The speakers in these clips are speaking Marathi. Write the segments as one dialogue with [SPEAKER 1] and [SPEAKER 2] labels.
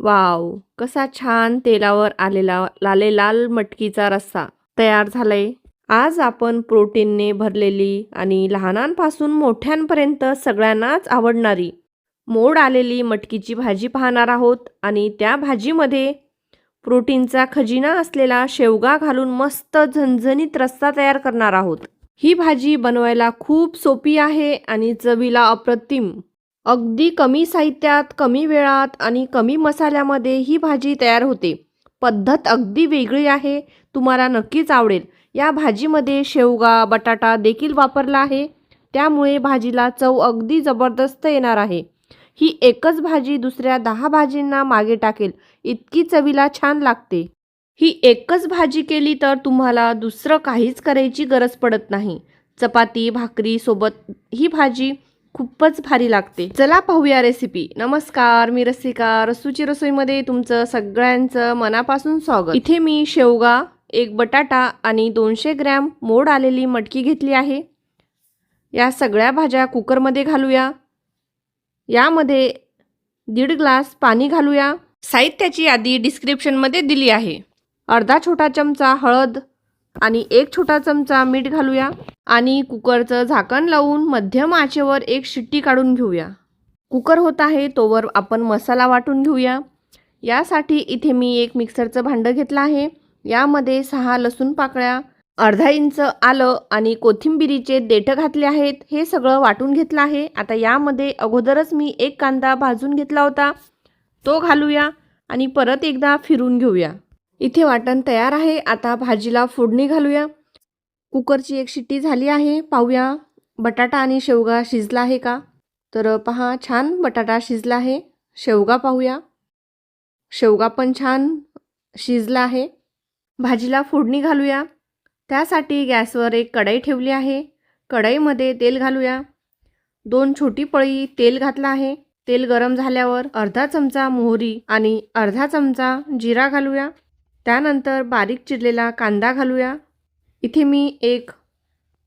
[SPEAKER 1] वाव, कसा छान तेलावर आलेला लाल मटकीचा रस्सा तयार झालाय। आज आपण प्रोटीनने भरलेली आणि लहानांपासून मोठ्यांपर्यंत सगळ्यांनाच आवडणारी मोड आलेली मटकीची भाजी पाहणार आहोत आणि त्या भाजीमध्ये प्रोटीनचा खजिना असलेला शेवगा घालून मस्त झणझणीत रस्सा तयार करणार आहोत। ही भाजी बनवायला खूप सोपी आहे आणि चवीला अप्रतिम। अगदी कमी साहित्यात, कमी वेळात आणि कमी मसाल्यामध्ये ही भाजी तयार होते। पद्धत अगदी वेगळी आहे, तुम्हाला नक्कीच आवडेल। या भाजीमध्ये शेवगा, बटाटा देखील वापरला आहे, त्यामुळे भाजीला चव अगदी जबरदस्त येणार आहे। ही एकच भाजी दुसऱ्या 10 भाजींना मागे टाकेल, इतकी चवीला छान लागते। ही एकच भाजी केली तर तुम्हाला दुसरं काहीच करायची गरज पडत नाही। चपाती, भाकरी सोबत ही भाजी खूपच भारी लागते। चला पाहूया रेसिपी। नमस्कार, मी रसिका, रसूची रसोईमध्ये तुमचं सगळ्यांचं मनापासून स्वागत। इथे मी शेवगा, एक बटाटा आणि 200 ग्रॅम मोड आलेली मटकी घेतली आहे। या सगळ्या भाज्या कुकरमध्ये घालूया। यामध्ये 1.5 ग्लास पाणी घालूया। साहित्याची यादी डिस्क्रिप्शनमध्ये दिली आहे। अर्धा छोटा चमचा हळद आणि 1 छोटा चमचा मीठ घालूया आणि कुकरचं झाकण लावून मध्यम आचेवर एक शिट्टी काढून घेऊया। कुकर होत आहे तोवर आपण मसाला वाटून घेऊया। यासाठी इथे मी एक मिक्सरचं भांडं घेतलं आहे। यामध्ये 6 लसूण पाकळ्या, अर्धा इंच आलं आणि कोथिंबिरीचे देठं घातले आहेत। हे सगळं वाटून घेतलं आहे। आता यामध्ये अगोदरच मी एक कांदा भाजून घेतला होता, तो घालूया आणि परत एकदा फिरून घेऊया। इथे वाटण तयार आहे। आता भाजीला फोडणी घालूया। कुकरची एक शिट्टी झाली आहे, पाहूया बटाटा आणि शेवगा शिजला आहे का। तर पहा, छान बटाटा शिजला आहे। शेवगा पाहूया, शेवगा पण छान शिजला आहे। भाजीला फोडणी घालूया। त्यासाठी गॅसवर एक कढई ठेवली आहे। कढईमध्ये तेल घालूया। 2 छोटी पळी तेल घातला आहे। तेल गरम झाल्यावर अर्धा चमचा मोहरी आणि अर्धा चमचा जिरा घालूया। त्यानंतर बारीक चिरलेला कांदा घालूया। इथे मी एक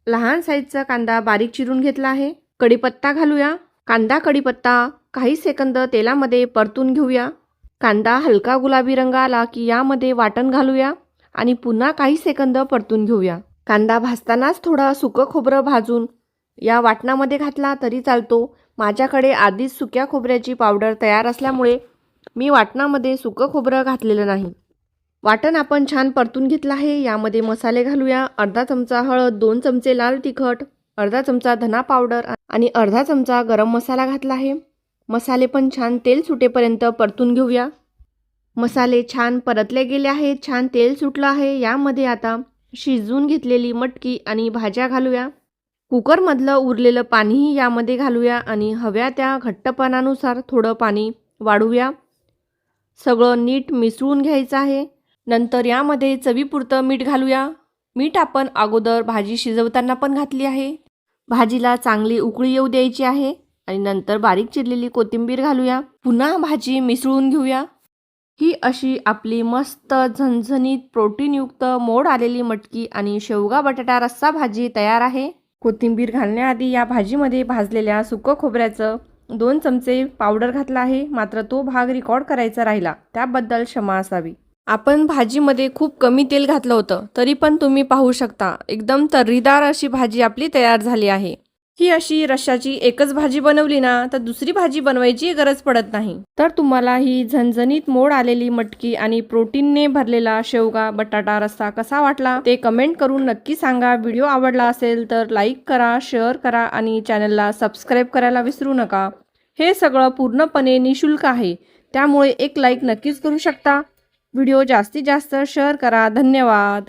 [SPEAKER 1] लहान साईजचा कांदा बारीक चिरून घेतला आहे। कढीपत्ता घालूया। कांदा कढीपत्ता काही सेकंद तेलामध्ये परतून घेऊया। कांदा हलका गुलाबी रंग आला की यामध्ये वाटण घालूया आणि पुन्हा काही सेकंद परतून घेऊया। कांदा भाजतानाच थोडा सुकं खोबरं भाजून या वाटणामध्ये घातला तरी चालतो। माझ्याकडे आधीच सुक्या खोबऱ्याची पावडर तयार असल्यामुळे मी वाटणामध्ये सुकं खोबरं घातलेलं नाही। वाटण आपण छान परतून घेतलं आहे। यामध्ये मसाले घालूया। अर्धा चमचा हळद, 2 चमचे लाल तिखट, अर्धा चमचा धना पावडर आणि अर्धा चमचा गरम मसाला घातला आहे। मसाले पण छान तेल सुटेपर्यंत परतून घेऊया। मसाले छान परतले गेले आहेत, छान तेल सुटलं आहे। यामध्ये आता शिजवून घेतलेली मटकी आणि भाज्या घालूया। कुकरमधलं उरलेलं पाणीही यामध्ये घालूया आणि हव्या त्या घट्टपणानुसार थोडं पाणी वाढवूया। सगळं नीट मिसळून घ्यायचं आहे। नंतर यामध्ये चवीपुरतं मीठ घालूया। मीठ आपण अगोदर भाजी शिजवताना पण घातली आहे। भाजीला चांगली उकळी येऊ द्यायची आहे आणि नंतर बारीक चिरलेली कोथिंबीर घालूया। पुन्हा भाजी मिसळून घेऊया। ही अशी आपली मस्त झणझणीत प्रोटीनयुक्त मोड आलेली मटकी आणि शेवगा बटाटा रस्सा भाजी तयार आहे। कोथिंबीर घालण्याआधी या भाजीमध्ये भाजलेल्या सुकं खोबऱ्याचं 2 चमचे पावडर घातला आहे, मात्र तो भाग रेकॉर्ड करायचा राहिला, त्याबद्दल क्षमा असावी। आपण भाजीमध्ये खूप कमी तेल घातलं होतं, तरी पण तुम्ही पाहू शकता एकदम तर्रीदार अशी भाजी आपली तयार झाली आहे। ही अशी रश्शाची एकच भाजी बनवली ना तर दुसरी भाजी बनवायची गरज पडत नाही। तर तुम्हाला ही झणझणीत मोड आलेली मटकी आणि प्रोटीनने भरलेला शेवगा बटाटा रस्सा कसा वाटला ते कमेंट करून नक्की सांगा। व्हिडिओ आवडला असेल तर लाईक करा, शेअर करा आणि चॅनलला सबस्क्राईब करायला विसरू नका। हे सगळं पूर्णपणे निशुल्क आहे, त्यामुळे एक लाईक नक्कीच करू शकता। व्हिडिओ जास्तीत जास्त शेअर करा। धन्यवाद।